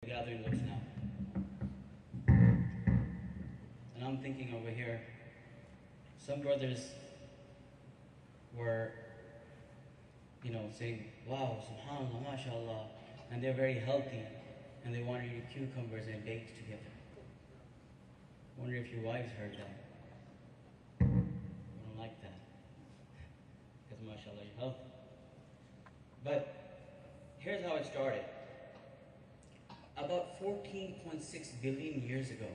Gathering looks now. And I'm thinking over here, some brothers were, saying, wow, subhanAllah, mashallah, and they're very healthy, and they want to eat cucumbers and baked together. Wonder if your wives heard that. I don't like that, because mashallah, you're healthy. But here's how it started. About 14.6 billion years ago,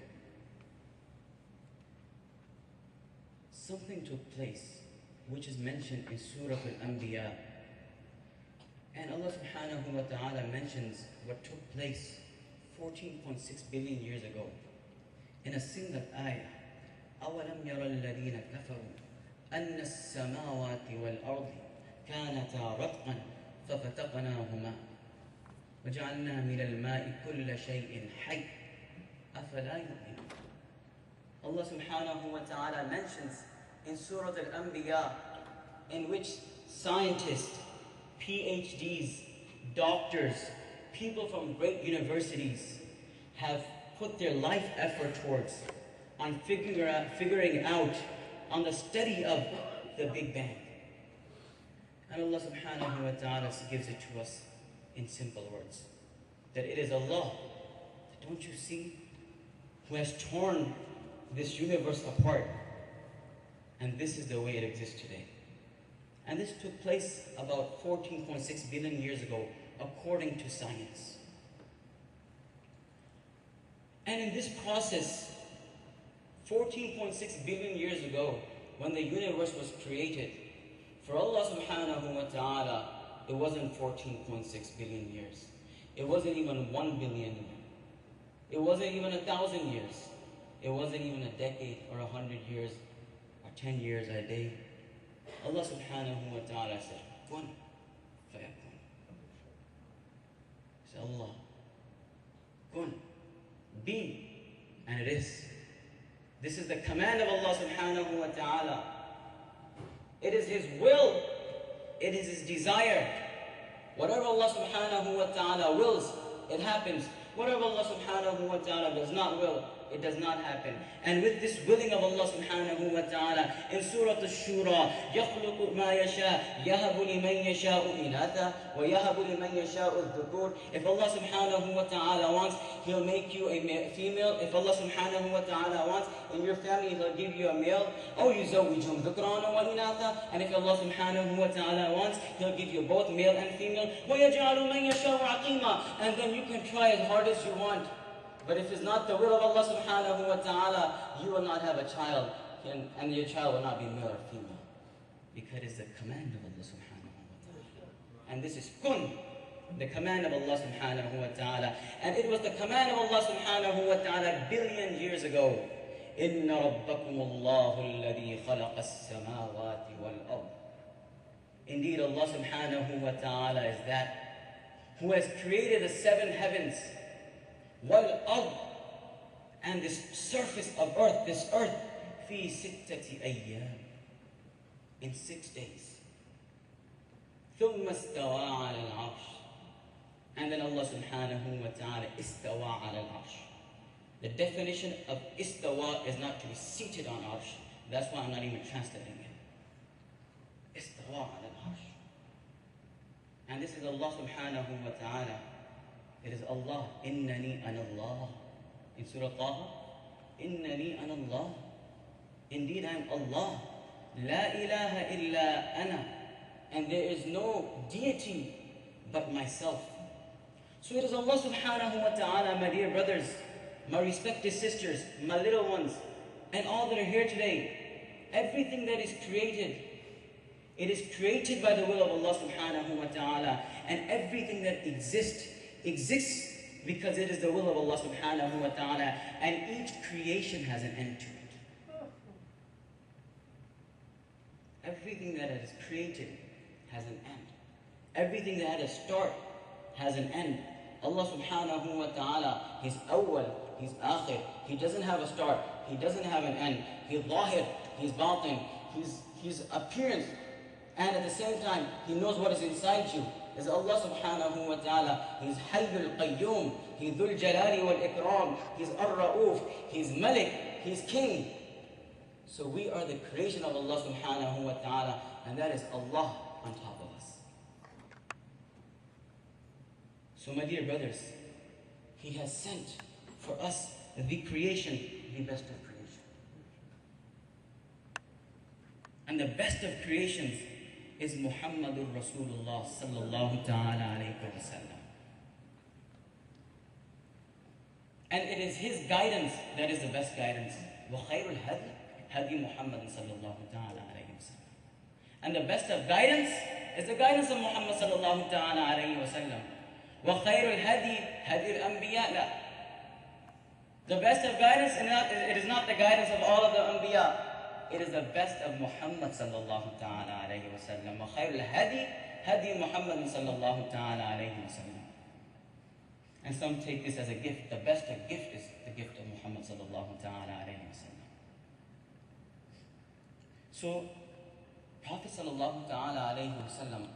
something took place which is mentioned in Surah Al-Anbiya. And Allah subhanahu wa ta'ala mentions what took place 14.6 billion years ago in a single ayah. أَوَلَمْ يَرَ الَّذِينَ كَفَرُوا أَنَّ السَّمَاوَاتِ وَالْأَرْضِ كَانَتَا رَتْقًا فَفَتَقْنَاهُمَا وَجَعَلْنَا مِنَ الْمَاءِ كُلَّ شَيْءٍ حَيٍّ أَفَلَا يُؤْمِنُونَ. Allah subhanahu wa ta'ala mentions in Surah Al-Anbiya, in which scientists, PhDs, doctors, people from great universities have put their life effort towards on figuring out on the study of the Big Bang. And Allah subhanahu wa ta'ala gives it to us in simple words, that it is Allah, don't you see, who has torn this universe apart, and this is the way it exists today. And this took place about 14.6 billion years ago, according to science. And in this process, 14.6 billion years ago, when the universe was created, for Allah subhanahu wa ta'ala, it wasn't 14.6 billion years. It wasn't even 1 billion. It wasn't even 1,000 years. It wasn't even a decade or 100 years or 10 years or a day. Allah subhanahu wa ta'ala said, Kun fayakun. He said, Allah, Kun, be, and it is. This is the command of Allah subhanahu wa ta'ala. It is His will. It is His desire. Whatever Allah subhanahu wa ta'ala wills, it happens. Whatever Allah subhanahu wa ta'ala does not will, it does not happen. And with this willing of Allah subhanahu wa ta'ala, in Surah Al-Shura, يَخْلُقُ مَا يَشَاءُ يَهَبُ لِمَنْ يَشَاءُ إِنَاثًا وَيَهَبُ لِمَنْ يَشَاءُ الذُّكُورَ. If Allah subhanahu wa ta'ala wants, He'll make you a female. If Allah subhanahu wa ta'ala wants, in your family He'll give you a male. أَوْ يُزَوِّجُهُمْ ذُكْرَانًا وَإِنَاثًا. And if Allah subhanahu wa ta'ala wants, He'll give you both male and female. وَيَجْعَلُ مَنْ يَشَاءُ عَقِيمًا. And then you can try as hard as you want. But if it's not the will of Allah subhanahu wa ta'ala, you will not have a child, and your child will not be male or female. Because it's the command of Allah subhanahu wa ta'ala. And this is kun, the command of Allah subhanahu wa ta'ala. And it was the command of Allah subhanahu wa ta'ala billion years ago. إِنَّ رَبَّكُمُ اللَّهُ الَّذِي خَلَقَ السَّمَاوَاتِ وَالْأَرْضِ. Indeed, Allah subhanahu wa ta'ala is that who has created the 7 heavens, وَالْأَرْضِ, and this surface of earth, this earth, فِي سِتَّةِ أَيَّامٍ, in 6 days. ثُمَّ اسْتَوَى عَلَى الْعَرْشِ. And then Allah subhanahu wa ta'ala istawa ala al-arsh. The definition of istawa is not to be seated on arsh. That's why I'm not even translating it. Istawa ala al-arsh. And this is Allah subhanahu wa ta'ala. It is Allah. Innani ana Allah. In Surah Taha, Innani ana Allah. Indeed, I am Allah. La ilaha illa ana. And there is no deity but myself. So it is Allah subhanahu wa ta'ala, my dear brothers, my respected sisters, my little ones, and all that are here today. Everything that is created, it is created by the will of Allah subhanahu wa ta'ala. And everything that exists because it is the will of Allah subhanahu wa ta'ala, and each creation has an end to it. Everything that is created has an end. Everything that had a start has an end. Allah subhanahu wa ta'ala, He's awwal, He's akhir. He doesn't have a start, He doesn't have an end. He's zahir, He's batin, He's appearance, and at the same time, He knows what is inside you. is Allah subhanahu wa ta'ala. He's Hayyul Qayyum, He's Dhul Jalali wal Ikram, He's Ar-Ra'uf, He's Malik, He's King. So we are the creation of Allah subhanahu wa ta'ala, and that is Allah on top of us. So my dear brothers, He has sent for us the creation, the best of creation. And the best of creations is Muhammadur Rasulullah sallallahu ta'ala alayhi wa sallam. And it is His guidance that is the best guidance. وَخَيْرُ الْهَدِي هَدِي مُحَمَّدٍ sallallahu ta'ala alayhi wa sallam. And the best of guidance is the guidance of Muhammad sallallahu ta'ala alayhi wa sallam. وَخَيْرُ الْهَدِي هَدِي الْأَنْبِيَاءِ لَا. The best of guidance, it is not the guidance of all of the Anbiya. It is the best of Muhammad sallallahu ta'ala alayhi wa sallam. وَخَيْرُ الْهَدِي هَدِي مُحَمَّدٍ sallallahu ta'ala alayhi wa sallam. And some take this as a gift. The best of gift is the gift of Muhammad sallallahu ta'ala alayhi wa sallam. So, Prophet sallallahu ta'ala alayhi wa sallam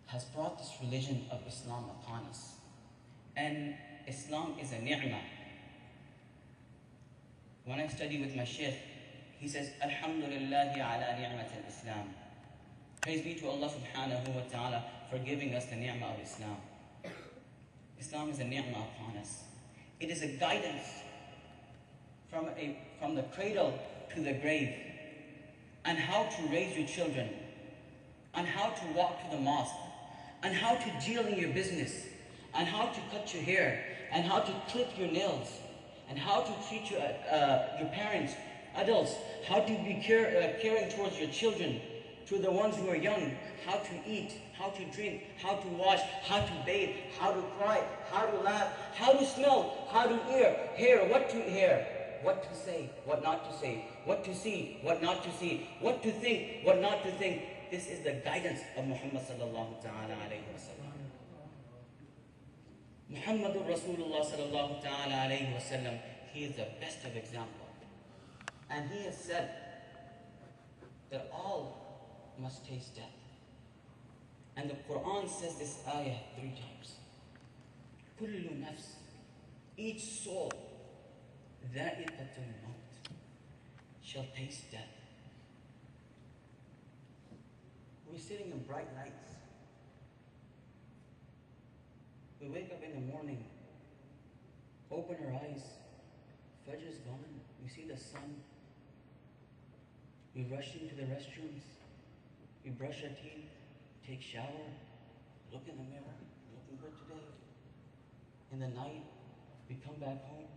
has brought this religion of Islam upon us. And Islam is a ni'mah. When I study with my Shaykh, he says, Alhamdulillahi ala ni'mat al-Islam. Praise be to Allah subhanahu wa ta'ala for giving us the ni'mah of Islam. Islam is a ni'mah upon us. It is a guidance from the cradle to the grave, on how to raise your children, on how to walk to the mosque, on how to deal in your business, on how to cut your hair, and how to clip your nails, and how to treat your parents, adults, how to be caring towards your children, to the ones who are young, how to eat, how to drink, how to wash, how to bathe, how to cry, how to laugh, how to smell, how to hear, what to say, what not to say, what to see, what not to see, what to think, what not to think. This is the guidance of Muhammad sallallahu ta'ala alayhi wa sallam. Muhammadur Rasulullah sallallahu ta'ala alayhi wa sallam, he is the best of example. And he has said that all must taste death. And the Quran says this ayah 3 times. Kullu nafs, each soul, dha'iqatul maut, shall taste death. We're sitting in bright lights. We wake up in the morning, open our eyes, Fajr's gone, we see the sun. We rush into the restrooms, we brush our teeth, take shower, look in the mirror, looking good today. In the night, we come back home,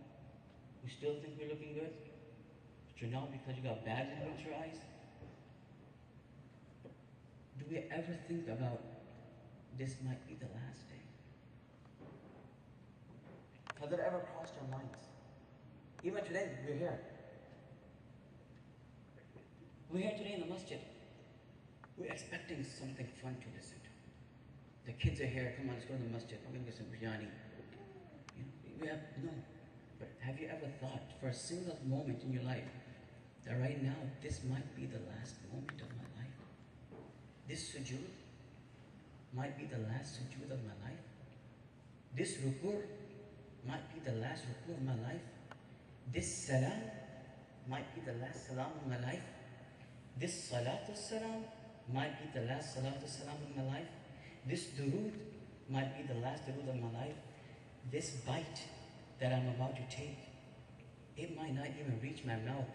we still think we're looking good, but you're not because you got bags underneath your eyes. Do we ever think about this might be the last day? Has it ever crossed our minds? Even today, we're here. We're here today in the masjid. We're expecting something fun to listen to. The kids are here, come on, let's go to the masjid. We're going to get some biryani. No. But have you ever thought for a single moment in your life that right now, this might be the last moment of my life? This sujood might be the last sujood of my life. This ruku' might be the last ruku' of my life. This salam might be the last salam of my life. This salatul salam might be the last salatul salam of my life. This durood might be the last durood of my life. This bite that I'm about to take, it might not even reach my mouth,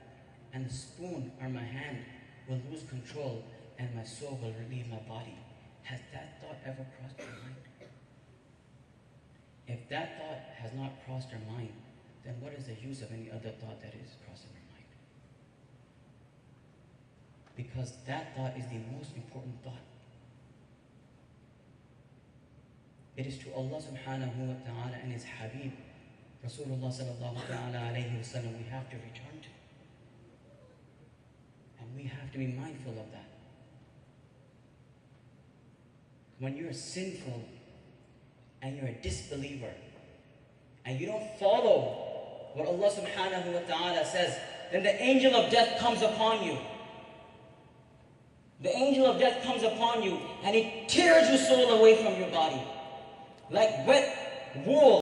and the spoon or my hand will lose control and my soul will leave my body. Has that thought ever crossed your mind? If that thought has not crossed your mind, then what is the use of any other thought that is crossing your mind? Because that thought is the most important thought. It is to Allah subhanahu wa ta'ala and His Habib, Rasulullah sallallahu ta'ala alayhi wa sallam, we have to return to. And we have to be mindful of that. When you're sinful and you're a disbeliever and you don't follow what Allah subhanahu wa ta'ala says, then the angel of death comes upon you. The angel of death comes upon you and he tears your soul away from your body. Like wet wool